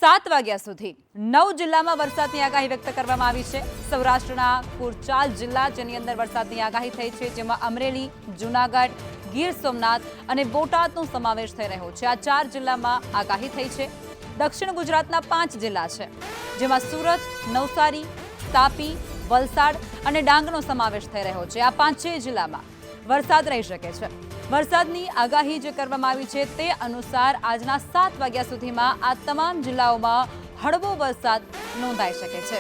7 વાગ્યા સુધી 9 જિલ્લામાં વરસાદની આગાહી વ્યક્ત કરવામાં આવી છે। સૌરાષ્ટ્રના કુલ 4 જિલ્લા જેની અંદર વરસાદની આગાહી થઈ છે, જેમાં અમરેલી, જૂનાગઢ, ગીર સોમનાથ અને બોટાદનો સમાવેશ થઈ રહ્યો છે। આ 4 જિલ્લામાં આગાહી થઈ છે। દક્ષિણ ગુજરાતના 5 જિલ્લા છે, જેમાં સુરત, નવસારી, તાપી, વલસાડ અને ડાંગનો સમાવેશ થઈ રહ્યો છે। આ 5 જિલ્લામાં વરસાદ રહી શકે છે। વરસાદની આગાહી જે કરવામાં આવી છે તે અનુસાર આજના 7 વાગ્યા સુધીમાં આ તમામ જિલ્લાઓમાં હળવો વરસાદ નોંધાઈ શકે છે।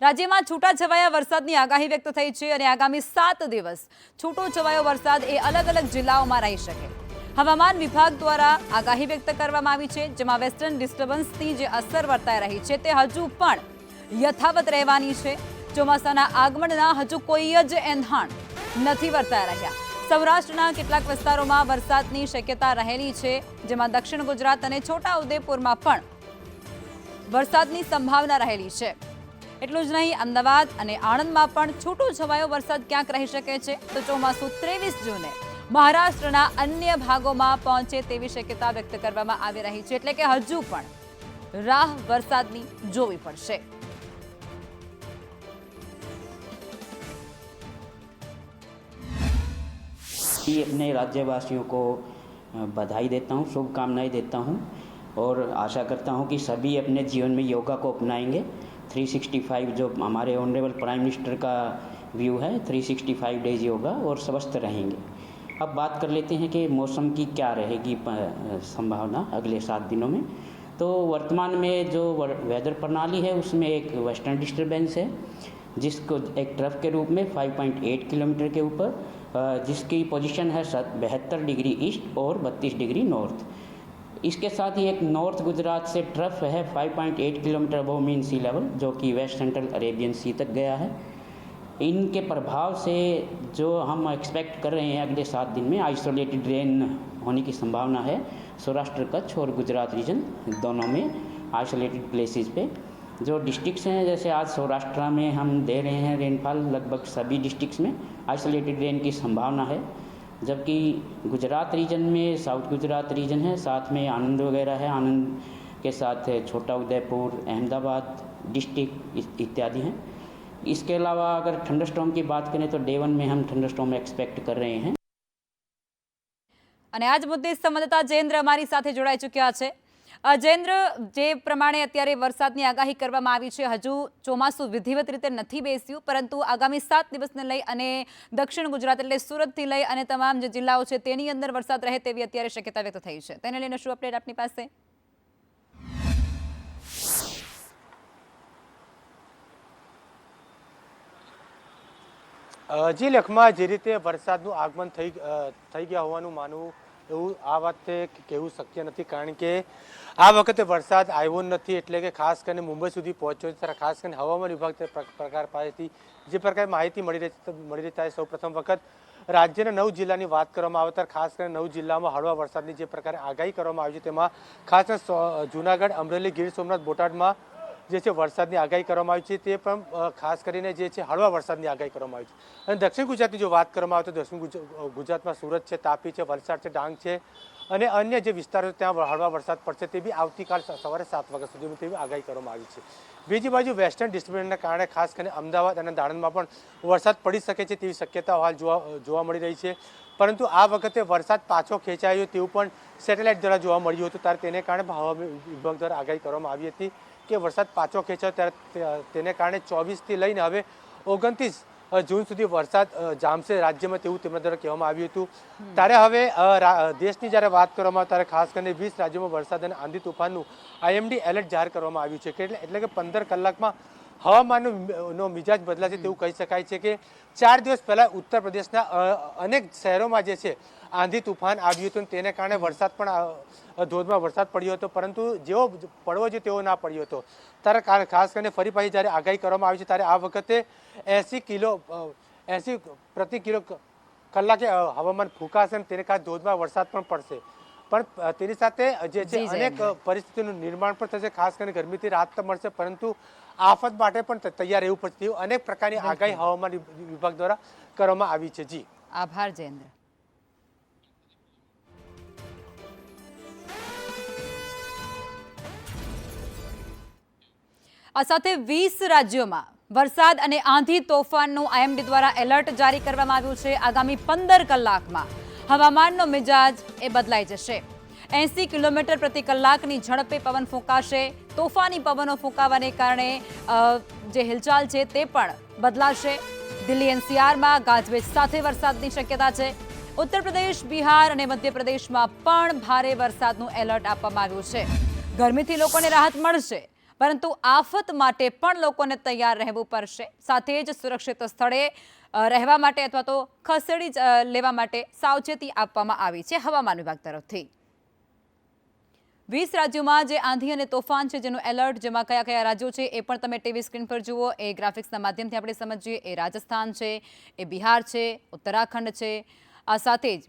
રાજ્યમાં છૂટાછવાયા વરસાદની આગાહી વ્યક્ત થઈ છે અને આગામી 7 દિવસ છૂટોછવાયો વરસાદ એ અલગ અલગ જિલ્લાઓમાં રહી શકે। હવામાન વિભાગ દ્વારા આગાહી વ્યક્ત કરવામાં આવી છે, જેમાં વેસ્ટર્ન ડિસ્ટર્બન્સની જે અસર વર્તાઈ રહી છે તે હજુ પણ યથાવત રહેવાની છે। ચોમાસાના આગમનના હજુ કોઈ જ એંધાણ નથી વર્તાઈ રહ્યા। સૌરાષ્ટ્રના કેટલાક વિસ્તારોમાં વરસાદની શક્યતા રહેલી છે, જેમાં દક્ષિણ ગુજરાત અને છોટાઉદેપુરમાં પણ વરસાદની સંભાવના રહેલી છે। એટલું જ નહીં, અમદાવાદ અને આણંદમાં પણ છૂટોછવાયો વરસાદ ક્યાંક રહી શકે છે। તો ચોમાસું 23 જૂને મહારાષ્ટ્રના અન્ય ભાગોમાં પહોંચે તેવી શક્યતા વ્યક્ત કરવામાં આવી રહી છે, એટલે કે હજુ પણ રાહ વરસાદની જોવી પડશે। अपने राज्यवासियों को बधाई देता हूँ, शुभकामनाएं देता हूँ और आशा करता हूँ कि सभी अपने जीवन में योगा को अपनाएंगे। 365 जो हमारे ऑनरेबल प्राइम मिनिस्टर का व्यू है, 365 डेज योगा और स्वस्थ रहेंगे। अब बात कर लेते हैं कि मौसम की क्या रहेगी संभावना अगले 7 दिनों में। तो वर्तमान में जो वेदर प्रणाली है उसमें एक वेस्टर्न डिस्टर्बेंस है, जिसको एक ट्रफ के रूप में 5.8 किलोमीटर के ऊपर, जिसकी पोजीशन है 72 डिग्री ईस्ट और 32 डिग्री नॉर्थ। इसके साथ ही एक नॉर्थ गुजरात से ट्रफ है 5.8 किलोमीटर अबव मीन सी लेवल, जो कि वेस्ट सेंट्रल अरेबियन सी तक गया है। इनके प्रभाव से जो हम एक्सपेक्ट कर रहे हैं अगले 7 दिन में आइसोलेटेड रेन होने की संभावना है। सौराष्ट्र, कच्छ और गुजरात रीजन दोनों में आइसोलेटेड प्लेसेस पे जो डिस्ट्रिक्ट्स हैं, जैसे आज सौराष्ट्र में हम दे रहे हैं रेनफॉल, लगभग सभी डिस्ट्रिक्ट्स में आइसोलेटेड रेन की संभावना है। जबकि गुजरात रीजन में साउथ गुजरात रीजन है, साथ में आनंद वगैरह है, आनंद के साथ छोटा उदयपुर, अहमदाबाद डिस्ट्रिक्ट इत्यादि हैं। इसके अलावा अगर थंडरस्टॉर्म की बात करें तो डे 1 में हम थंडरस्टॉर्म एक्सपेक्ट कर रहे हैं। અને આજ મુદ્દે સંવાદદાતા જયેન્દ્ર અમારી સાથે જોડાઈ ચૂક્યા છે। જયેન્દ્ર, જે પ્રમાણે અત્યારે વરસાદની આગાહી કરવામાં આવી છે, હજુ ચોમાસું વિધિવત રીતે નથી બેસ્યું, પરંતુ આગામી 7 દિવસને લઈ અને દક્ષિણ ગુજરાત એટલે સુરતથી લઈ અને તમામ જે જિલ્લાઓ છે તેની અંદર વરસાદ રહે તેવી અત્યારે શક્યતા વ્યક્ત થઈ છે। તેને લઈને શું અપડેટ આપની પાસે? જી લખમાં જે રીતે વરસાદનું આગમન થઈ ગયા હોવાનું માનવું એવું આ વાતે કહેવું શક્ય નથી, કારણ કે આ વખતે વરસાદ આવ્યો નથી, એટલે કે ખાસ કરીને મુંબઈ સુધી પહોંચ્યો છે। ખાસ કરીને હવામાન વિભાગ પ્રકાર પાસેથી જે પ્રકારે માહિતી મળી રહી છે, સૌ પ્રથમ વખત રાજ્યના 9 જિલ્લાની વાત કરવામાં આવે તો ખાસ કરીને 9 જિલ્લામાં હળવા વરસાદની જે પ્રકારે આગાહી કરવામાં આવી છે, તેમાં ખાસ જૂનાગઢ, અમરેલી, ગીર સોમનાથ, બોટાદમાં જે છે વરસાદની આગાહી કરવામાં આવી છે, તે પણ ખાસ કરીને જે છે હળવા વરસાદની આગાહી કરવામાં આવી છે। અને દક્ષિણ ગુજરાતની જો વાત કરવામાં આવે તો દક્ષિણ ગુજરાતમાં સુરત છે, તાપી છે, વલસાડ છે, ડાંગ છે અને અન્ય જે વિસ્તારો ત્યાં હળવા વરસાદ પડશે, તે બી આવતીકાલ સવારે 7 વાગ્યા સુધીમાં તેવી આગાહી કરવામાં આવી છે। બીજી બાજુ વેસ્ટર્ન ડિસ્ટર્બન્સના કારણે ખાસ કરીને અમદાવાદ અને આણંદમાં પણ વરસાદ પડી શકે છે તેવી શક્યતાઓ હાલ જોવા મળી રહી છે, પરંતુ આ વખતે વરસાદ પાછો ખેંચાયો તેવું પણ સેટેલાઇટ દ્વારા જોવા મળ્યું હતું। ત્યારે તેને કારણે હવામાન વિભાગ દ્વારા આગાહી કરવામાં આવી હતી કે વરસાદ પાછો ખેંચાયો, ત્યારે તેને કારણે 24થી લઈને હવે 29 જૂન સુધી વરસાદ જામશે રાજ્યમાં, તેવું તેમના દ્વારા કહેવામાં આવ્યું હતું। ત્યારે હવે દેશની જ્યારે વાત કરવામાં આવે ત્યારે ખાસ કરીને 20 રાજ્યોમાં વરસાદ અને આંધી તોફાનનું IMD એલર્ટ જાહેર કરવામાં આવ્યું છે, એટલે કે 15 કલાકમાં હવામાનનો મિજાજ બદલાશે તેવું કહી શકાય છે। કે 4 દિવસ પહેલાં ઉત્તર પ્રદેશના અનેક શહેરોમાં જે છે આંધી તૂફાન આવ્યું હતું, તેને કારણે વરસાદ પણ ધોધમાં વરસાદ પડ્યો હતો, પરંતુ જેવો પડવો જોઈએ તેવો ના પડ્યો હતો। ત્યારે ખાસ કરીને ફરી પાછી જ્યારે આગાહી કરવામાં આવી છે, ત્યારે આ વખતે 80 પ્રતિ કિલો કલાકે હવામાન ફૂંકાશે અને તેને કારણે ધોધમાં વરસાદ પણ પડશે। પણ તેની સાથે જે છે અનેક પરિસ્થિતિનું નિર્માણ પણ થશે, ખાસ કરીને ગરમીથી રાહત તો મળશે, પરંતુ આફત માટે પણ તૈયાર રહેવું પડશે તેવું અનેક પ્રકારની આગાહી હવામાન વિભાગ દ્વારા કરવામાં આવી છે. જી આભાર જયેન્દ્ર. આ સાથે 20 રાજ્યોમાં વરસાદ અને આંધી તોફાનનું આઈએમડી દ્વારા એલર્ટ જારી કરવામાં આવ્યું છે. આગામી 15 કલાકમાં હવામાનનો મિજાજ એ બદલાઈ જશે. 80 કિલોમીટર પ્રતિ કલાકની ઝડપે પવન ફૂંકાશે. તોફાની પવનો ફૂંકાવાને કારણે જે હિલચાલ છે તે પણ બદલાશે. દિલ્હી એનસીઆરમાં ગાજવીજ સાથે વરસાદની શક્યતા છે. ઉત્તર પ્રદેશ, બિહાર અને મધ્યપ્રદેશમાં પણ ભારે વરસાદનું એલર્ટ આપવામાં આવ્યું છે. ગરમીથી લોકોને રાહત મળશે, પરંતુ આફત માટે પણ લોકોને તૈયાર રહેવું પડશે. સાથે જ સુરક્ષિત સ્થળે રહેવા માટે અથવા તો ખસેડી લેવા માટે સાવચેતી આપવામાં આવી છે હવામાન વિભાગ તરફથી. 20 રાજ્યોમાં જે આંધી અને તોફાન છે જેનું એલર્ટ, જેમાં કયા કયા રાજ્યો છે એ પણ તમે ટીવી સ્ક્રીન પર જુઓ. એ ગ્રાફિક્સના માધ્યમથી આપણે સમજીએ. એ રાજસ્થાન છે, એ બિહાર છે, ઉત્તરાખંડ છે. આ સાથે જ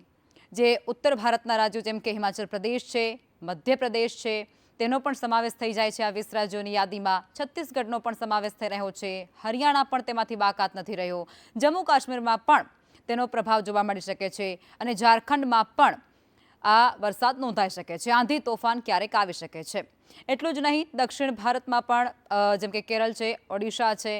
જે ઉત્તર ભારતના રાજ્યો જેમ કે હિમાચલ પ્રદેશ છે, મધ્યપ્રદેશ છે, તેનો પણ સમાવેશ થઈ જાય છે આ 20 રાજ્યોની યાદીમાં. છત્તીસગઢનો પણ સમાવેશ થઈ રહ્યો છે. હરિયાણા પણ તેમાંથી બાકાત નથી રહ્યો. જમ્મુ કાશ્મીરમાં પણ તેનો પ્રભાવ જોવા મળી શકે છે અને ઝારખંડમાં પણ આ વરસાદ નોંધાઈ શકે છે. આંધી તોફાન ક્યારેક આવી શકે છે. એટલું જ નહીં, દક્ષિણ ભારતમાં પણ જેમ કે કેરળ છે, ઓડિશા છે,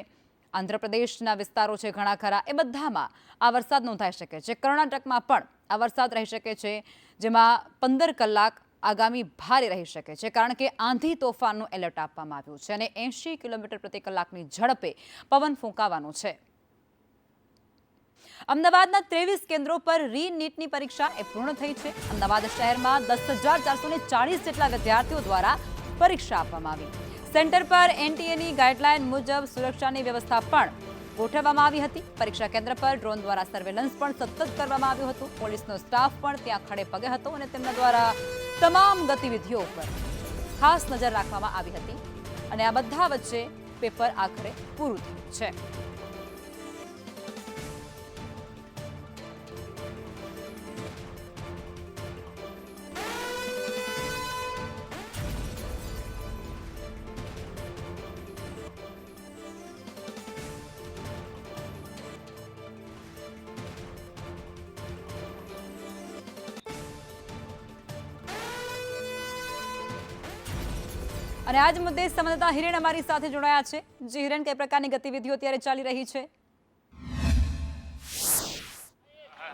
આંધ્રપ્રદેશના વિસ્તારો છે ઘણા ખરા, એ બધામાં આ વરસાદ નોંધાઈ શકે છે. કર્ણાટકમાં પણ આ વરસાદ રહી શકે છે, જેમાં 15 કલાક આગામી ભારે રહી શકે છે, કારણ કે આંધી તોફાનનું એલર્ટ આપવામાં આવ્યું છે અને 80 કિલોમીટર પ્રતિ કલાકની ઝડપે પવન ફૂંકાવાનું છે. અમદાવાદના 23 કેન્દ્રો પર રી-નીટની પરીક્ષા એ પૂર્ણ થઈ છે. અમદાવાદ શહેરમાં 10,440 જેટલા વિદ્યાર્થીઓ દ્વારા પરીક્ષા આપવામાં આવી. સેન્ટર પર એનટીએની ગાઈડલાઈન મુજબ સુરક્ષાની વ્યવસ્થા પણ ગોઠવવામાં આવી હતી. પરીક્ષા કેન્દ્ર પર ડ્રોન દ્વારા સર્વેલન્સ પણ સતત કરવામાં આવ્યું હતું. પોલીસનો સ્ટાફ પણ ત્યાં ખડે પગે હતો અને તેમના દ્વારા તમામ ગતિવિધિઓ પર ખાસ નજર રાખવામાં આવી હતી અને આ બધા વચ્ચે પેપર આખરે પૂરું થયું છે. અને આજ મુદ્દે સંવાદદાતા હિરેન અમારી સાથે જોડાયા છે. જી હિરેન, કઈ પ્રકારની ગતિવિધિઓ અત્યારે ચાલી રહી છે?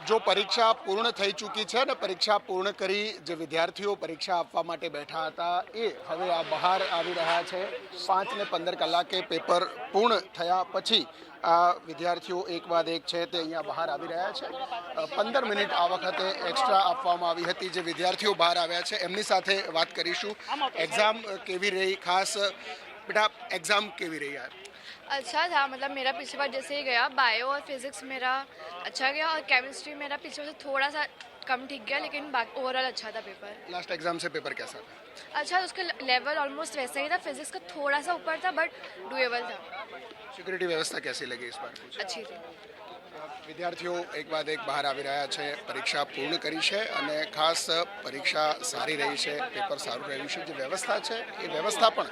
જો પરીક્ષા પૂર્ણ થઈ ચૂકી છે અને પરીક્ષા પૂર્ણ કરી જે વિદ્યાર્થીઓ પરીક્ષા આપવા માટે બેઠા હતા એ હવે આ બહાર આવી રહ્યા છે. 5 ને 15 કલાકે પેપર પૂર્ણ થયા પછી આ વિદ્યાર્થીઓ એક બાદ એક છે તે અહીંયા બહાર આવી રહ્યા છે. 15 મિનિટ આ વખતે એક્સ્ટ્રા આપવામાં આવી હતી. જે વિદ્યાર્થીઓ બહાર આવ્યા છે એમની સાથે વાત કરીશું. એક્ઝામ કેવી રહી? ખાસ बेटा एग्ज़ाम केवी रही यार? अच्छा था, मतलब मेरा पिछली बार जैसे ही गया, बायो और फिजिक्स मेरा अच्छा गया और केमिस्ट्री मेरा पिछले से थोड़ा सा कम ठीक गया, लेकिन ओवरऑल अच्छा था पेपर. लास्ट एग्जाम से पेपर कैसा था? अच्छा, उसका लेवल ऑलमोस्ट वैसा ही था, फिजिक्स का थोड़ा सा ऊपर था बट डुएबल था. सिक्योरिटी व्यवस्था कैसी लगी इस बार? अच्छी थी. વિદ્યાર્થીઓ એક બાદ એક બહાર આવી રહ્યા છે. પરીક્ષા પૂર્ણ કરી છે અને ખાસ પરીક્ષા સારી રહી છે, પેપર સારું રહ્યું છે. જે વ્યવસ્થા છે એ વ્યવસ્થા પણ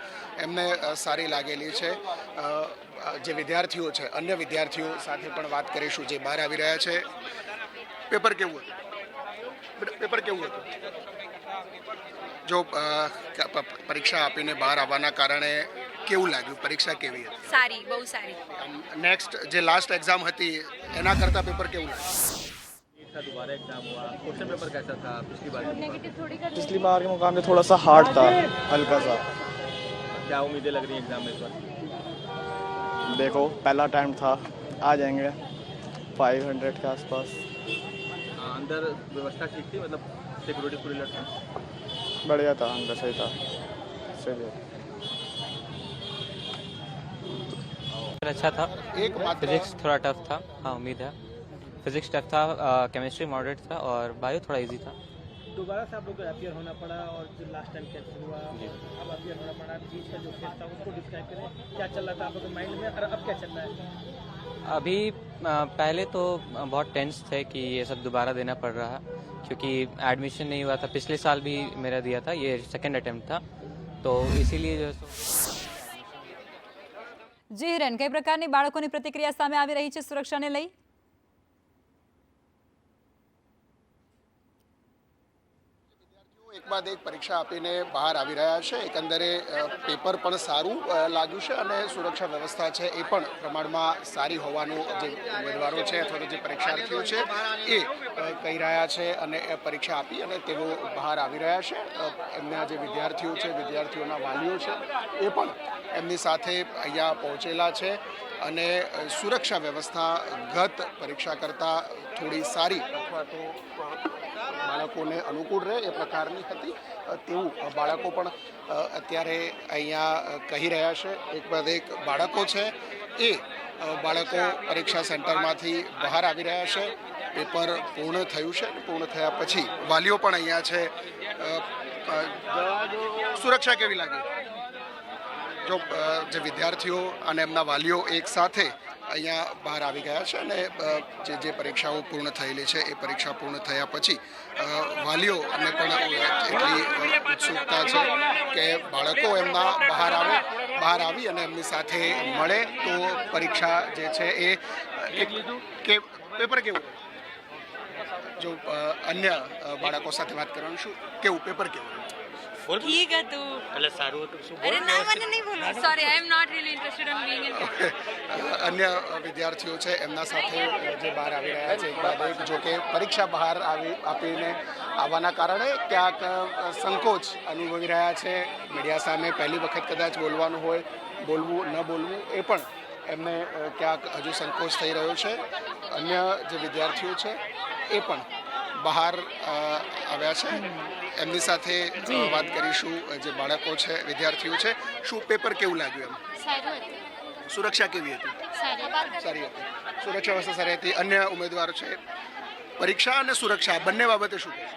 એમને સારી લાગેલી છે. જે વિદ્યાર્થીઓ છે અન્ય વિદ્યાર્થીઓ સાથે પણ વાત કરીશું જે બહાર આવી રહ્યા છે. પેપર કેવું હતું? પેપર કેવું હતું? જો પરીક્ષા આપીને બહાર આવવાના કારણે કેવું લાગ્યું? પરીક્ષા કેવી હતી? સારી, બહુ સારી. नेक्स्ट जो लास्ट एग्जाम थी एना करता पेपर क्यों लगा? दोबारा एग्जाम हुआ, क्वेश्चन पेपर कैसा था पिछली बार? पिछली बार के मुकाबले थोड़ा सा हार्ड था, हल्का सा. क्या उम्मीदें लग रही है एग्जाम में इस बार? देखो पहला अटैम्प्ट था, आ जाएंगे 500 के आसपास. अंदर व्यवस्था ठीक थी, मतलब सिक्योरिटी पूरी लड़की? बढ़िया था, अंदर सही था, सही. अच्छा था. एक मात्र फिजिक्स थोड़ा टफ था, हाँ उम्मीद है. फिजिक्स टफ था, केमिस्ट्री मॉडरेट था और बायो थोड़ा इजी था. दोबारा से आप लोग को अपियर होना पड़ा और जो लास्ट टाइम कैंसिल हुआ अब अपियर होना पड़ा, बीच का जो फेस था उसको डिस्क्राइब करें. क्या चल रहा था आप लोग के माइंड में और अब क्या चल रहा है? अभी पहले तो बहुत टेंस थे कि ये सब दोबारा देना पड़ रहा है, क्योंकि एडमिशन नहीं हुआ था. पिछले साल भी मेरा दिया था, ये सेकेंड अटेम्प्ट था, तो इसीलिए जो જી હિરેન, કઈ પ્રકારની બાળકોની પ્રતિક્રિયા સામે આવી રહી છે સુરક્ષાને લઈ? એક બાદ એક પરીક્ષા આપીને બહાર આવી રહ્યા છે. એકંદરે પેપર પણ સારું લાગ્યું છે અને સુરક્ષા વ્યવસ્થા છે એ પણ પ્રમાણમાં સારી હોવાનું જે ઉમેદવારો છે અથવા તો જે પરીક્ષાર્થીઓ છે એ કહી રહ્યા છે અને પરીક્ષા આપી અને તેઓ બહાર આવી રહ્યા છે. એમના જે વિદ્યાર્થીઓ છે, વિદ્યાર્થીઓના વાલીઓ છે એ પણ એમની સાથે અહીંયા પહોંચેલા છે અને સુરક્ષા વ્યવસ્થા ગત પરીક્ષા કરતાં થોડી સારી અથવા તો બાળકોને અનુકૂળ રહે એ પ્રકારની હતી તેવું બાળકો પણ અત્યારે અહીંયા કહી રહ્યા છે. એક બાદ એક બાળકો છે એ બાળકો પરીક્ષા સેન્ટરમાંથી બહાર આવી રહ્યા છે. પેપર પૂર્ણ થયું છે. પૂર્ણ થયા પછી વાલીઓ પણ અહીંયા છે. સુરક્ષા કેવી લાગી? જો જે વિદ્યાર્થીઓ અને એમના વાલીઓ એક સાથે અહીંયા બહાર આવી ગયા છે અને જે પરીક્ષાઓ પૂર્ણ થયેલી છે એ પરીક્ષા પૂર્ણ થયા પછી વાલીઓને પણ એટલી ઉત્સુકતા છે કે બાળકો એમના બહાર આવી અને એમની સાથે મળે તો પરીક્ષા જે છે એ કે પેપર કેવું, જો અન્ય બાળકો સાથે વાત કરવાનું, શું કેવું પેપર કેવું? ઠીક હતું. એટલે સારું હતું. અરે ના, મને નહીં બોલવું. Sorry, I am not really interested in being in. અન્ય વિદ્યાર્થીઓ છે એમના સાથે જે બહાર આવી રહ્યા છે એક બાદ એક, જો કે પરીક્ષા બહાર આપીને આવવાના કારણે ક્યાંક સંકોચ અનુભવી રહ્યા છે. મીડિયા સામે પહેલી વખત કદાચ બોલવાનું હોય, બોલવું ન બોલવું એ પણ એમને ક્યાંક હજુ સંકોચ થઈ રહ્યો છે. અન્ય જે વિદ્યાર્થીઓ છે એ પણ બહાર આવ્યા છે. એમની સાથે વાત કરીશું. જે બાળકો છે, વિદ્યાર્થીઓ છે, શું પેપર કેવું લાગ્યું? એમ સારું હતું. સુરક્ષા કેવી હતી? સારી હતી. સુરક્ષા વ્યવસ્થા સારી હતી. અન્ય ઉમેદવારો છે, પરીક્ષા અને સુરક્ષા બંને બાબતે શું કહેશો?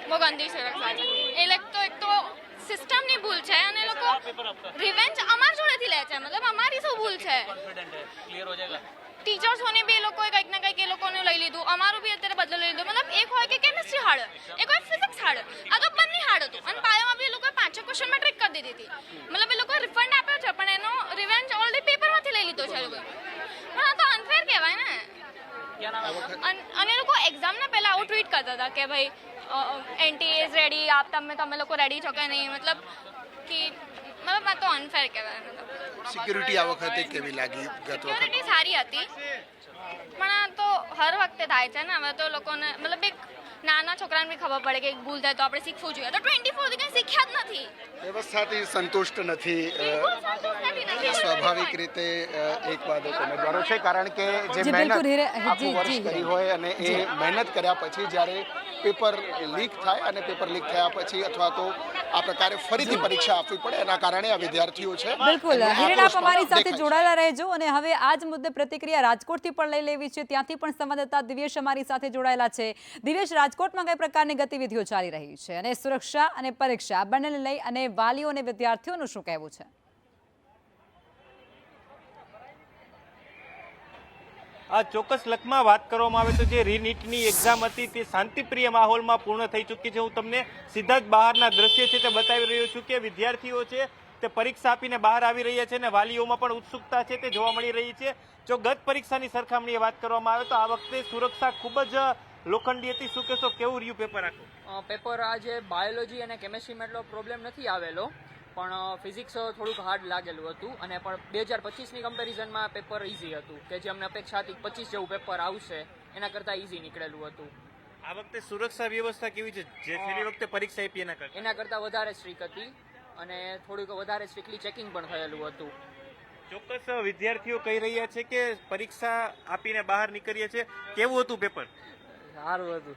બહુ ગંદી સુરક્ષા છે. એ લોકો તો એક તો સિસ્ટમની ભૂલ છે અને એ લોકો રિવેન્જ અમાર જોડેથી લે છે. મતલબ અમારી શું ભૂલ છે? ક્લિયર હો જાયગા. ટીચર્સોને બી એ લોકોએ કંઈક ને કંઈક એ લોકોને લઈ લીધું. અમારું બી અત્યારે બદલો લઈ લીધું. મતલબ એક હોય કે કેમિસ્ટ્રી હાર્ડ, એક હોય ફિઝિક્સ હાર્ડ. આ તો બંને હાર્ડ હતું અને પાયામાં બી એ લોકોએ 5 ક્વેશ્ચનમાં ટ્રિક કરી દીધી હતી. મતલબ એ લોકોએ રિફંડ આપ્યો છે પણ એનો રિવેન્જ ઓલરેડી પેપરમાંથી લઈ લીધો છે એ લોકોએ. પણ આ તો અનફેર કહેવાય ને. અને એ લોકો એક્ઝામના પહેલા આવું ટ્વીટ કરતા હતા કે ભાઈ એનટી ઇઝ રેડી, તમે લોકો રેડી છો કે નહીં. મતલબ આ તો અનફેર કહેવાય. મતલબ સિક્યુરિટી આ વખતે કેવી લાગી? ગત વખતે સિક્યુરિટી સારી હતી પણ આ તો હર વખતે થાય છે ને. હવે તો લોકોને મતલબ એક નાના છોકરાને બી ખબર પડે કે એક ભૂલ થાય તો આપણે શીખવું જોઈએ. તો 24 થી કંઈ શીખ્યા જ નથી. વ્યવસ્થાથી સંતુષ્ટ નથી. સ્વાભાવિક રીતે એક બાદ એક ઉમેદવારો છે કારણ કે જે મહેનત આખું વર્ષ કરી હોય અને એ મહેનત કર્યા પછી જ્યારે પેપર લીક થાય અને પેપર લીક થયા પછી અથવા તો આ પ્રકારે ફરીથી પરીક્ષા આપવી પડે એના કારણે આ વિદ્યાર્થીઓ છે. બિલકુલ હિરેન, આપ અમારી સાથે જોડાયેલા રહેજો અને હવે આ જ મુદ્દે પ્રતિક્રિયા રાજકોટથી પણ લઈ લેવી છે. ત્યાંથી પણ સંવાદદાતા દિવ્યેશ અમારી સાથે જોડાયેલા છે. દિવ્યેશ, રાજકોટમાં કઈ પ્રકારની ગતિવિધિઓ ચાલી રહી છે અને સુરક્ષા અને પરીક્ષા બંનેને લઈ અને વાલીઓ અને વિદ્યાર્થીઓનું શું કહેવું છે? આ ચોક્કસ લખમાં વાત કરવામાં આવે તો જે રીનીટની એક્ઝામ હતી તે શાંતિપ્રિય માહોલમાં પૂર્ણ થઈ ચૂકી છે. હું તમને સીધા જ બહારના દ્રશ્ય છે તે બતાવી રહ્યો છું કે વિદ્યાર્થીઓ છે તે પરીક્ષા આપીને બહાર આવી રહ્યા છે અને વાલીઓમાં પણ ઉત્સુકતા છે તે જોવા મળી રહી છે. જો ગત પરીક્ષાની સરખામણીએ વાત કરવામાં આવે તો આ વખતે સુરક્ષા ખૂબ જ લોખંડી હતી. શું કહેશો, કેવું રહ્યું પેપર આખું? પેપર આજે બાયોલોજી અને કેમેસ્ટ્રીમાં એટલો પ્રોબ્લેમ નથી આવેલો પણ ફિઝિક્સ થોડુંક હાર્ડ લાગેલું હતું અને પણ 2025ની કમ્પેરિઝનમાં પેપર ઇઝી હતું કે જે અમને અપેક્ષા હતી 25 જેવું પેપર આવશે એના કરતાં ઇઝી નીકળેલું હતું. આ વખતે સુરક્ષા વ્યવસ્થા કેવી છે? જે છેલ્લી વખતે પરીક્ષા આપી એના કરતાં વધારે સ્ટ્રિક હતી અને થોડુંક વધારે સ્ટ્રિક્ટલી ચેકિંગ પણ થયેલું હતું. ચોક્કસ વિદ્યાર્થીઓ કહી રહ્યા છે કે પરીક્ષા આપીને બહાર નીકળીએ છીએ. કેવું હતું પેપર? સારું હતું.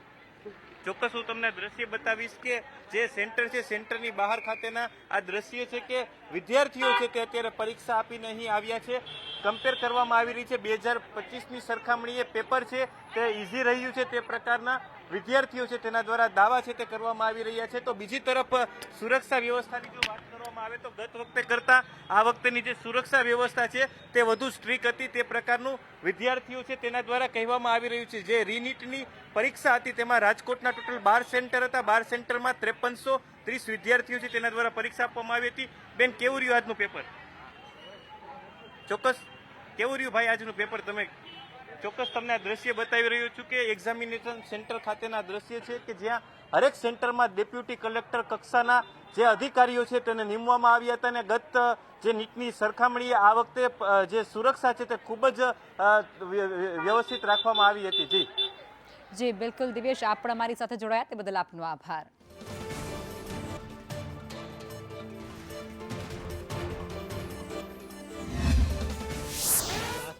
ચોક્કસ હું તમને દ્રશ્ય બતાવીશ કે જે સેન્ટર છે સેન્ટરની બહાર ખાતેના આ દ્રશ્ય છે કે વિદ્યાર્થીઓ છે તે અત્યારે પરીક્ષા આપીને અહીં આવ્યા છે. કમ્પેર કરવામાં આવી રહી છે 2025ની સરખામણીએ પેપર છે તે ઇઝી રહ્યું છે તે પ્રકારના વિદ્યાર્થીઓ છે તેના દ્વારા દાવા છે તે કરવામાં આવી રહ્યા છે. તો બીજી તરફ સુરક્ષા વ્યવસ્થાની જો વાત કરવામાં આવે તો ગત વખતે કરતાં આ વખતેની જે સુરક્ષા વ્યવસ્થા છે તે વધુ સ્ટ્રિક હતી તે પ્રકારનું વિદ્યાર્થીઓ છે તેના દ્વારા કહેવામાં આવી રહ્યું છે. જે રીનીટની પરીક્ષા હતી તેમાં રાજકોટના ટોટલ 12 સેન્ટર હતા. 12 સેન્ટરમાં 5330 વિદ્યાર્થીઓ છે તેના દ્વારા પરીક્ષા આપવામાં આવી હતી. બેન, કેવું રહ્યું આજનું પેપર? ચોક્કસ કેવું રહ્યું ભાઈ આજનું પેપર? તમે ચોક્કસ તમને આ દ્રશ્ય બતાવી રહ્યો છું કે એક્ઝામિનેશન સેન્ટર ખાતેના દ્રશ્ય છે કે જ્યાં હરેક સેન્ટરમાં ડેપ્યુટી કલેક્ટર કક્ષાના જે અધિકારીઓ છે તેને નીમવામાં આવ્યા હતા અને ગત જે નીટની સરખામણીએ આ વખતે જે સુરક્ષા છે તે ખૂબ જ વ્યવસ્થિત રાખવામાં આવી હતી. જી બિલકુલ દિવ્યેશ, આપ પણ અમારી સાથે જોડાયા તે બદલ આપનો આભાર.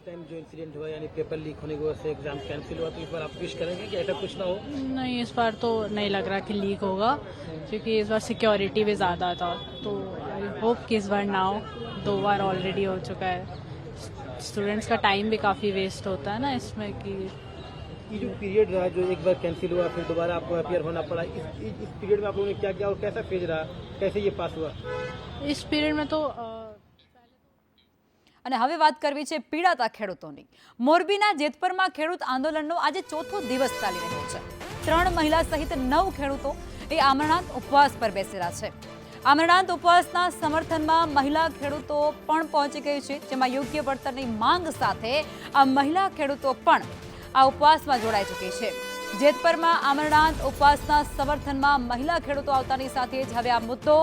टाइम जो इंसिडेंट हुआ यानी पेपर लीक होने की वजह से एग्जाम कैंसिल हुआ, तो इस बार आप विश करेंगे कि ऐसा कुछ ना हो? नहीं, इस बार तो नहीं लग रहा कि लीक होगा, क्योंकि इस बार सिक्योरिटी भी ज़्यादा था, तो आई होप कि इस बार ना हो. 2 बार ऑलरेडी हो चुका है. स्टूडेंट्स का टाइम भी काफ़ी वेस्ट होता है ना इसमें कि ये जो पीरियड रहा, जो एक बार कैंसिल हुआ फिर दोबारा आपको अपियर होना पड़ा, इस पीरियड में आप लोगों ने क्या किया और कैसा फेज रहा, कैसे ये पास हुआ? इस पीरियड में तो અને હવે વાત કરવી છે પીડાતા ખેડૂતોની. મોરબીના જેતપરમાં ખેડૂત આંદોલનનો આજે 4થો દિવસ ચાલી રહ્યો છે. 3 મહિલા સહિત 9 ખેડૂતો એ આમરણાંત ઉપવાસ પર બેસેલા છે. આમરણાંત ઉપવાસના સમર્થનમાં મહિલા ખેડૂતો પણ પહોંચી ગઈ છે, જેમાં યોગ્ય વળતરની માંગ સાથે આ મહિલા ખેડૂતો પણ આ ઉપવાસમાં જોડાઈ ચૂકી છે. જેતપરમાં આમરણાંત ઉપવાસના સમર્થનમાં મહિલા ખેડૂતો આવતાની સાથે જ હવે આ મુદ્દો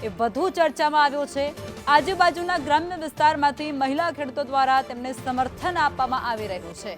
એ વધુ ચર્ચામાં આવ્યો છે. આજુબાજુના ગ્રામ્ય વિસ્તારમાંથી મહિલા ખેડૂતો દ્વારા તેમને સમર્થન આપવામાં આવી રહ્યું છે.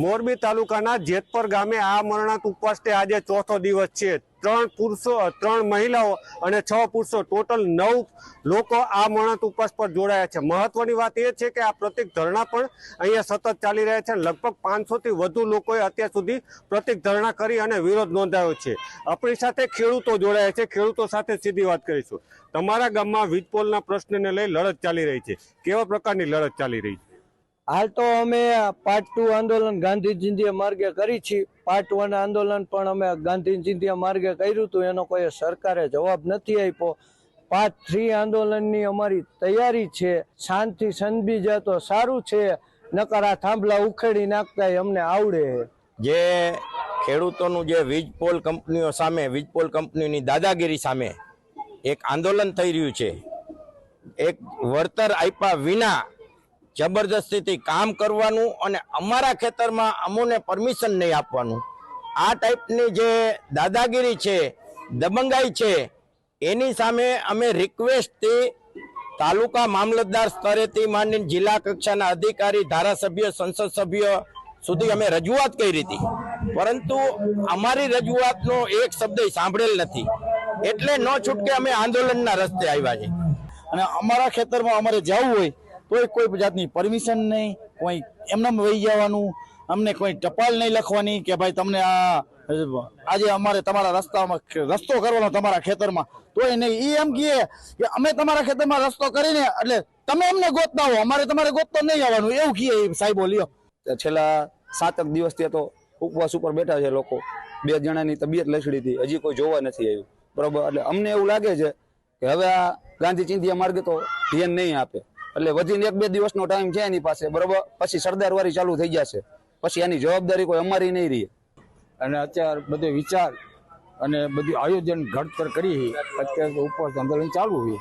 મોરબી તાલુકાના જેતપર ગામે આ આમરણાંત ઉપવાસને આજે 4થો દિવસ છે. 3 પુરુષો 3 મહિલાઓ અને 6 પુરુષો ટોટલ 9 લોકો આ આમરણાંત ઉપવાસ પર જોડાયા છે. મહત્વની વાત એ છે કે આ પ્રતિક ધરણા પણ અહીંયા સતત ચાલી રહ્યા છે. લગભગ 500 થી વધુ લોકોએ અત્યાર સુધી પ્રતિક ધરણા કરી અને વિરોધ નોંધાવ્યો છે. આપણી સાથે ખેડૂતો જોડાયા છે. ખેડૂતો સાથે સીધી વાત કરીશું. તમારા ગામમાં વીજપોલના પ્રશ્નને લઈ લડત ચાલી રહી છે. કેવા પ્રકારની લડત ચાલી રહી છે? હાલ તો અમે પાર્ટ 2 આંદોલન ગાંધી ચિંધ્યા માર્ગે કરી છે. પાર્ટ 1 આંદોલન પણ અમે ગાંધી ચિંધ્યા માર્ગે કર્યું હતું, એનો કોઈ સરકારે જવાબ નથી આપ્યો. પાર્ટ 3 આંદોલનની અમારી તૈયારી છે. શાંતિ સંભી જાય તો સારું છે, નકર આ થાંભલા ઉખેડી નાખતા અમને આવડે. જે ખેડૂતોનું જે વીજપોલ કંપનીઓ સામે, વીજપોલ કંપનીની દાદાગીરી સામે એક આંદોલન થઈ રહ્યું છે. એક વળતર આપ્યા વિના જબરદસ્તીથી કામ કરવાનું અને અમારા ખેતરમાં અમોને પરમિશન નહીં આપવાનું, આ ટાઈપની જે દાદાગીરી છે, દબંગાઈ છે, એની સામે અમે રિક્વેસ્ટથી તાલુકા મામલતદાર સ્તરેથી માંડીને જિલ્લા કક્ષાના અધિકારી, ધારાસભ્ય, સંસદ સભ્ય સુધી અમે રજૂઆત કરી હતી, પરંતુ અમારી રજૂઆતનો એક શબ્દ સાંભળેલ નથી. એટલે ન છૂટકે અમે આંદોલનના રસ્તે આવ્યા છે. અને અમારા ખેતરમાં અમારે જવું હોય તો કોઈ જાતની પરમિશન નહીં, કોઈ એમને વહી જવાનું, અમને કોઈ ટપાલ નહીં લખવાની કે ભાઈ તમને આજે અમારે તમારા રસ્તામાં રસ્તો કરવાનો તમારા ખેતરમાં, તો એ નહીં. એ એમ કહે કે અમે તમારા ખેતરમાં રસ્તો કરીને એટલે તમે અમને ગોતતા હો, અમારે તમારે ગોતતો નહીં આવવાનું, એવું કહે સાહેબો. લ્યો, છેલ્લા 7 દિવસથી તો ઉપવાસ ઉપર બેઠા છે લોકો. 2 જણાની તબિયત લસડી હતી, હજી કોઈ જોવા નથી આવ્યું. બરોબર, એટલે અમને એવું લાગે છે કે હવે આ ગાંધી ચિંધ્યા માર્ગે તો ધ્યાન નહીં આપે, એટલે વધીને 1-2 દિવસનો ટાઈમ છે એની પાસે. બરોબર, પછી સરદારવારી ચાલુ થઈ જશે, પછી એની જવાબદારી કોઈ અમારી નહીં રહી. અને અત્યારે બધો વિચાર અને બધું આયોજન ઘડતર કરી અત્યારે તો ઉપવાસ આંદોલન ચાલુ હોય,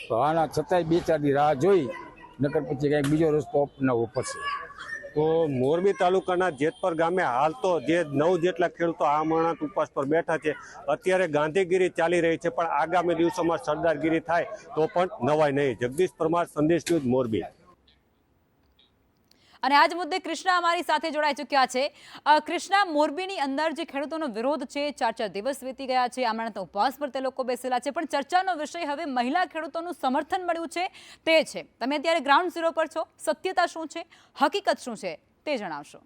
તો આના છતાંય 2-4 દી રાહ જોઈ, નકર પછી કંઈક બીજો રસ્તો અપનાવવો પડશે. તો મોરબી તાલુકાના જેતપર ગામે હાલ તો જે 9 જેટલા ખેડૂતો આ આમરણાંત ઉપવાસ પર બેઠા છે. અત્યારે ગાંધીગીરી ચાલી રહી છે, પણ આગામી દિવસોમાં સરદારગીરી થાય તો પણ નવાય નહીં. જગદીશ પરમાર, સંદેશ ન્યૂઝ, મોરબી. અને આજ મુદ્દે કૃષ્ણા અમારી સાથે જોડાઈ ચૂક્યા છે. કૃષ્ણા, મોરબીની અંદર જે ખેડૂતોનો વિરોધ છે, 4 દિવસ વીતી ગયા છે, આમરણાંત ઉપવાસ પર તે લોકો બેસેલા છે, પણ ચર્ચાનો વિષય હવે મહિલા ખેડૂતોનું સમર્થન મળ્યું છે તે છે. તમે અત્યારે ગ્રાઉન્ડ ઝીરો પર છો, સત્યતા શું છે, હકીકત શું છે તે જણાવશો.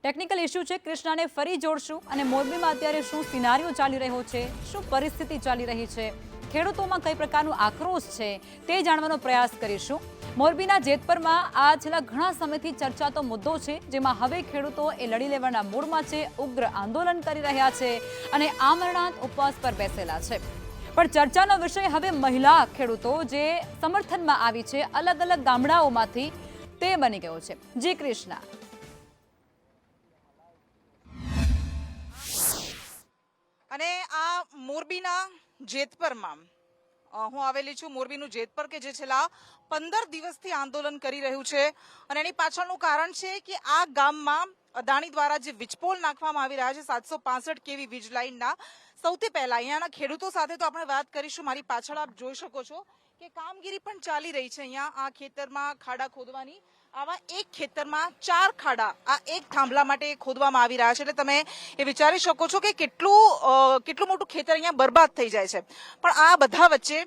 ટેકનિકલ ઇશ્યુ છે, કૃષ્ણાને ફરી જોડશું. અને મોરબીમાં અત્યારે શું સિનારીઓ ચાલી રહ્યો છે, શું પરિસ્થિતિ ચાલી રહી છે, ખેડૂતોમાં કઈ પ્રકારનું આક્રોશ છે તે જાણવાનો પ્રયાસ કરીશું. મોરબીના જેતપરમાં આ છેલ્લા ઘણા સમયથી ચર્ચાતો મુદ્દો છે, જેમાં હવે ખેડૂતો એ લડી લેવાના મૂડમાં છે, ઉગ્ર આંદોલન કરી રહ્યા છે અને આમરણાંત ઉપવાસ પર બેસેલા છે. પણ ચર્ચાનો વિષય હવે મહિલા ખેડૂતો જે સમર્થનમાં આવી છે અલગ અલગ ગામડાઓમાંથી તે બની ગયો છે. જી કૃષ્ણા. અને આ મોરબીના જેતપરમાં હું આવેલી છું. મોરબીનું જેતપર કે જે છેલ્લા 15 દિવસથી આંદોલન કરી રહ્યું છે અને એની પાછળનું કારણ છે કે આ ગામમાં અદાણી દ્વારા જે વીજપોલ નાખવામાં આવી રહ્યા છે 765 કેવી વીજ લાઇનના, સૌથી પહેલા અહીંયાના ખેડૂતો સાથે તો આપણે વાત કરીશું. મારી પાછળ આપ જોઈ શકો છો કે કામગીરી પણ ચાલી રહી છે. અહીંયા આ ખેતરમાં ખાડા ખોદવાની, આવા એક ખેતરમાં 4 ખાડા આ એક થાંભલા માટે ખોદવામાં આવી રહ્યા છે. એટલે તમે એ વિચારી શકો છો કે કેટલું મોટું ખેતર અહીંયા બરબાદ થઈ જાય છે. પણ આ બધા વચ્ચે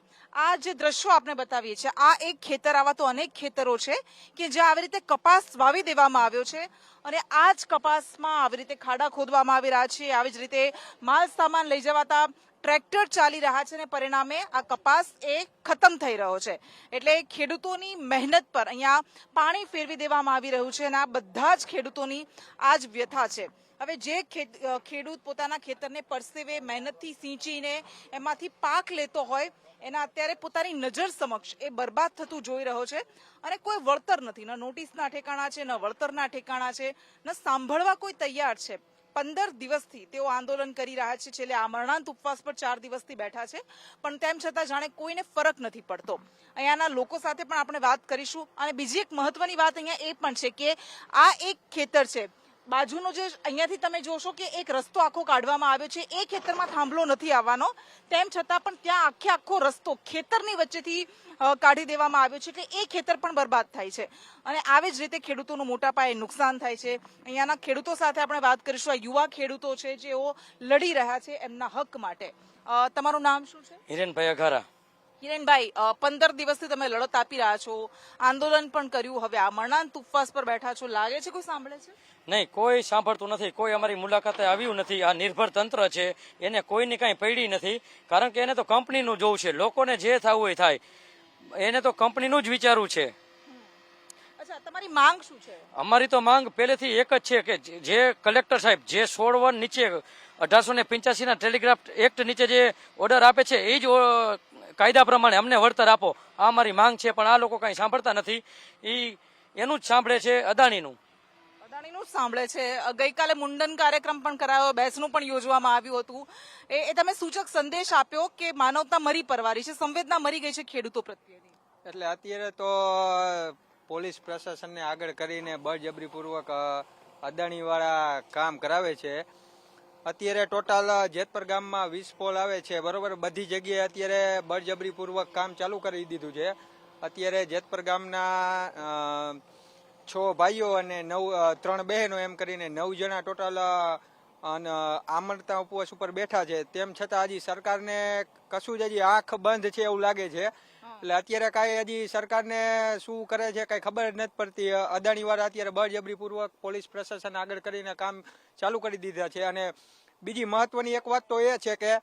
આ જે દ્રશ્યો આપણે બતાવીએ છીએ, આ એક ખેતર, આવા તો અનેક ખેતરો છે કે જ્યાં આવી રીતે કપાસ વાવી દેવામાં આવ્યો છે અને આ જ કપાસમાં આવી રીતે ખાડા ખોદવામાં આવી રહ્યા છે. આવી જ રીતે માલ સામાન લઈ જવાતા ટ્રેક્ટર ચાલી રહ્યા છે અને પરિણામે આ કપાસ એ ખતમ થઈ રહ્યો છે. એટલે ખેડૂતોની મહેનત પર અહીંયા પાણી ફેરવી દેવામાં આવી રહ્યું છે અને આ બધા જ ખેડૂતોની આ જ વ્યથા છે. હવે જે ખેડૂત પોતાના ખેતરને પરસેવે મહેનતથી સિંચીને એમાંથી પાક લેતો હોય, એના અત્યારે પોતાની નજર સમક્ષ એ બરબાદ થતું જોઈ રહ્યો છે અને કોઈ વળતર નથી. ન નોટિસના ઠેકાણા છે, ન વળતરના ઠેકાણા છે, ન સાંભળવા કોઈ તૈયાર છે. 15 દિવસથી તેઓ આંદોલન કરી રહ્યા છે. છેલ્લે આમરણાંત ઉપવાસ પર 4 દિવસથી બેઠા છે, પણ તેમ છતાં જાણે કોઈને ફરક નથી પડતો. અહીંયાના લોકો સાથે પણ આપણે વાત કરીશું. અને બીજી એક મહત્વની વાત અહીંયા એ પણ છે કે આ એક ખેતર છે, બાજુનો જે અહીંયાથી તમે જોશો કે એક રસ્તો આખો કાઢવામાં આવ્યો છે. એ ખેતરમાં થાંભલો નથી આવવાનો, તેમ છતાં પણ ત્યાં આખો રસ્તો ખેતરની વચ્ચેથી કાઢી દેવામાં આવ્યો છે. એટલે એ ખેતર પણ બરબાદ થાય છે અને આવી જ રીતે ખેડૂતોનું મોટા પાયે નુકસાન થાય છે. અહીંયાના ખેડૂતો સાથે આપણે વાત કરીશું. આ યુવા ખેડૂતો છે જેઓ લડી રહ્યા છે એમના હક માટે. તમારું નામ શું છે? હિરેનભાઈ અઘારા. હિરેનભાઈ, 15 દિવસથી તમે લડત આપી રહ્યા છો, આંદોલન પણ કર્યું, હવે આમરણાંત ઉપવાસ પર બેઠા છો. લાગે છે કોઈ સાંભળે છે? નહીં, કોઈ સાંભળતું નથી. કોઈ અમારી મુલાકાતે આવ્યું નથી. આ નિર્ભર તંત્ર છે, એને કોઈની કાંઈ પડી નથી. કારણ કે એને તો કંપનીનું જોવું છે. લોકોને જે થવું હોય થાય, એને તો કંપનીનું જ વિચારવું છે. અચ્છા, તમારી માંગ શું છે? અમારી તો માંગ પહેલેથી એક જ છે કે જે કલેક્ટર સાહેબ જે 16 નીચે 1885 ના ટેલિગ્રાફ એક્ટ નીચે જે ઓર્ડર આપે છે એ જ કાયદા પ્રમાણે અમને વળતર આપો. આ અમારી માંગ છે. પણ આ લોકો કાંઈ સાંભળતા નથી. એનું જ સાંભળે છે, અદાણીનું સાંભળે છે. ગઈકાલે મુંડન કાર્યક્રમ પણ કરાયો, બેસણું પણ યોજવામાં આવ્યું હતું. એ તમે સૂચક સંદેશ આપ્યો કે માનવતા મરી પરવારી છે, સંવેદના મરી ગઈ છે ખેડૂતો પ્રત્યેની. એટલે અત્યારે તો પોલીસ પ્રશાસનને આગળ કરીને બળજબરીપૂર્વક અદાણીવાળા કામ કરાવે છે. અત્યારે ટોટલ જેતપર ગામમાં 20 પોલ આવે છે, બરોબર. બધી જગ્યાએ અત્યારે બળજબરીપૂર્વક કામ ચાલુ કરી દીધું છે. અત્યારે જેતપર ગામના 6 ભાઈઓ અને 3 બહેનો એમ કરીને 9 જણા ટોટલ આમરણતા ઉપવાસ ઉપર બેઠા છે. તેમ છતાં હજી સરકારને કશું જ હજી આંખ બંધ છે એવું લાગે છે. એટલે અત્યારે કાંઈ હજી સરકારને શું કરે છે કાંઈ ખબર જ નથી પડતી. અદાણીવાળા અત્યારે બળજબરીપૂર્વક પોલીસ પ્રશાસન આગળ કરીને કામ ચાલુ કરી દીધા છે. અને બીજી મહત્વની એક વાત તો એ છે કે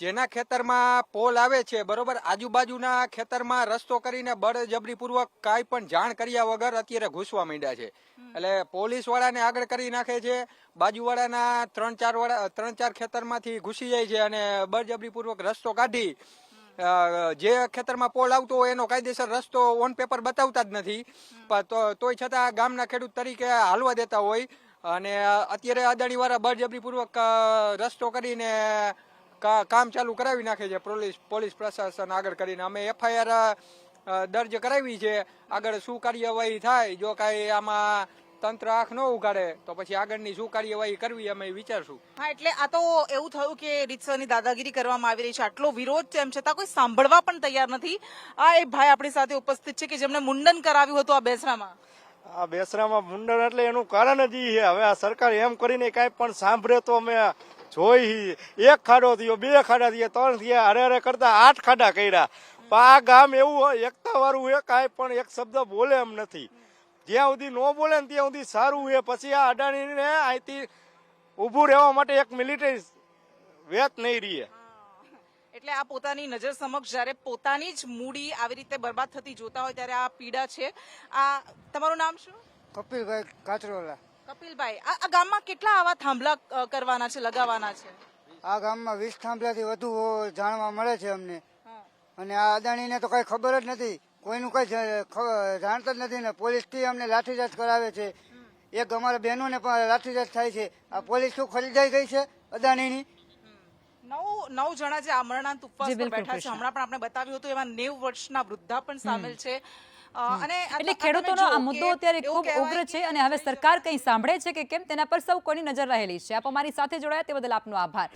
જેના ખેતરમાં પોલ આવે છે, બરોબર, આજુબાજુના ખેતરમાં રસ્તો કરીને બળજબરીપૂર્વક કાંઈ પણ જાણ કર્યા વગર અત્યારે ઘૂસવા માંડ્યા છે. એટલે પોલીસ વાળાને આગળ કરી નાખે છે, બાજુવાળાના 3-4 ખેતરમાંથી ઘૂસી જાય છે અને બળજબરીપૂર્વક રસ્તો કાઢી જે ખેતરમાં પોલ આવતો હોય એનો કાયદેસર રસ્તો ઓન પેપર બતાવતા જ નથી. તોય છતાં ગામના ખેડૂત તરીકે હાલવા દેતા હોય. અને અત્યારે અદાણીવાળા બળજબરીપૂર્વક રસ્તો કરીને કામ ચાલુ કરાવી નાખે છે પોલીસ પ્રશાસન આગળ કરીને. અમે FIR દર્જ કરાવી છે. આગળ શું કાર્યવાહી થાય, જો કાંઈ આમાં તંત્ર આંખ ન ઉગાડે તો પછી આગળની શું કાર્યવાહી કરવી અમે વિચારશું. હા, એટલે આ તો એવું થયું કે રીતસરની દાદાગીરી કરવામાં આવી રહી છે. આટલો વિરોધ તેમ છતાં કોઈ સાંભળવા પણ તૈયાર નથી. આ એક ભાઈ આપણી સાથે ઉપસ્થિત છે કે જેમને મુંડન કરાવ્યું હતું આ બેસરામાં. આ બેસરામાં મુંડન એટલે એનું કારણ જ એ છે. હવે આ સરકાર એમ કરીને કાંઈ પણ સાંભળે તો અમે જોઈ. 1 ખાડો થયો, 2 ખાડા થયા, 3 થયા, હરે કરતા 8 ખાડા કર્યા. પણ આ ગામ એવું હોય એકતા વાળું હોય, કાંઈ પણ એક શબ્દ બોલે એમ નથી. જ્યાં સુધી ન બોલે ને ત્યાં સુધી સારું છે. પછી આ અદાણીને અહીંથી ઊભું રહેવા માટે એક મિલિટરી વેત નહીં રહે. એટલે આ પોતાની નજર સમક્ષ જ્યારે પોતાની જ મૂડી આવી રીતે બરબાદ થતી જોતા હોય ત્યારે આ પીડા છે. આ તમારું નામ શું? કપિલભાઈ કાચરોલા. કપિલભાઈ, આ ગામમાં કેટલા આવા થાંભલા કરવાના છે, લગાવવાના છે? આ ગામમાં 20 થાંભલાથી વધુ જાણવા મળે છે અમને. અને આ અદાણીને તો કઈ ખબર જ નથી, કોઈનું કઈ જાણતા જ નથી ને પોલીસથી અમને લાઠીચાર્જ કરાવે છે. એક અમારા બહેનોને પણ લાઠીચાર્જ થાય છે. આ પોલીસ શું ખરીદાઈ ગઈ છે અદાણીની? 9 જણા જે આમરણાંત ઉપવાસ પર બેઠા છે, હમણાં પણ આપણે બતાવ્યું હતું, એમાં 90 વર્ષના વૃદ્ધા પણ સામેલ છે. અને એટલે ખેડૂતોનો આ મુદ્દો અત્યારે ખૂબ ઉગ્ર છે અને હવે સરકાર કંઈ સાંભળે છે કે કેમ તેના પર સૌ કોઈની નજર રહેલી છે. આપ અમારી સાથે જોડાયા તે બદલ આપનો આભાર.